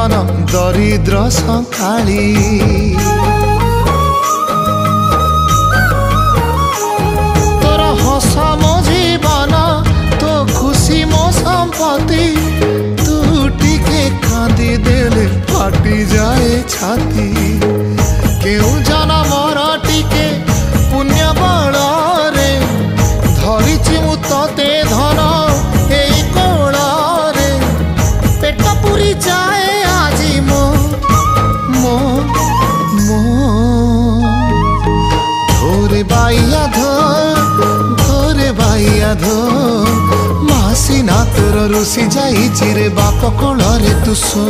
जीवन दरिद्र संकाली तोर हस मो जीवन तो खुशी मो संपत्ति तू टिके कांदी देले फाटी जाए छाती केउ जनमर टिके पुण्य बल रे धरिछि मु तते धन एई कोल रे पेट पुरी जाए आजी मो मो मो धोरे बाइया धो मासी ना तोर रुसी जाई चिरे बाप कोल रे तू सो।